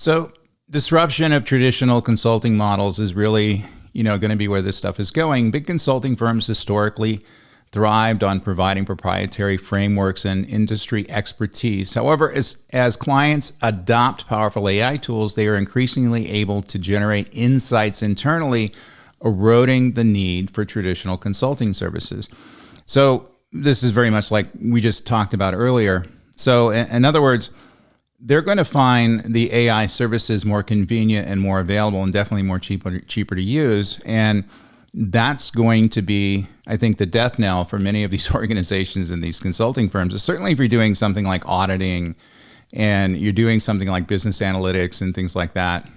So disruption of traditional consulting models is really, going to be where this stuff is going. Big consulting firms historically thrived on providing proprietary frameworks and industry expertise. However, as clients adopt powerful AI tools, they are increasingly able to generate insights internally, eroding the need for traditional consulting services. So this is very much like we just talked about earlier. So in other words, they're going to find the AI services more convenient and more available and definitely more cheaper to use. And that's going to be, I think, the death knell for many of these organizations and these consulting firms. Certainly if you're doing something like auditing and you're doing something like business analytics and things like that,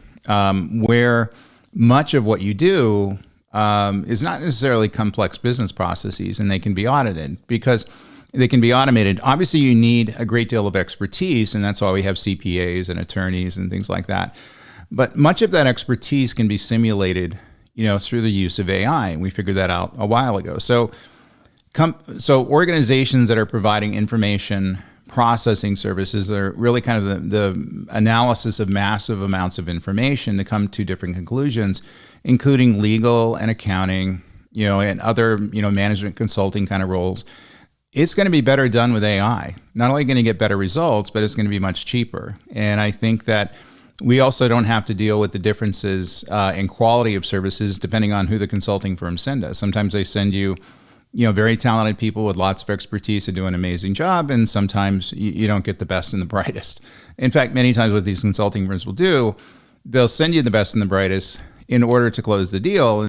where much of what you do is not necessarily complex business processes, and they can be audited because they can be automated. Obviously, you need a great deal of expertise, and that's why we have CPAs and attorneys and things like that. But much of that expertise can be simulated through the use of AI. And we figured that out a while ago. So organizations that are providing information processing services are really kind of the analysis of massive amounts of information to come to different conclusions, including legal and accounting, and other, management consulting kind of roles. It's going to be better done with AI. Not only going to get better results, but it's going to be much cheaper. And I think that we also don't have to deal with the differences in quality of services depending on who the consulting firms send us. Sometimes they send you, very talented people with lots of expertise to do an amazing job, and sometimes you don't get the best and the brightest. In fact, many times what these consulting firms will do, they'll send you the best and the brightest in order to close the deal.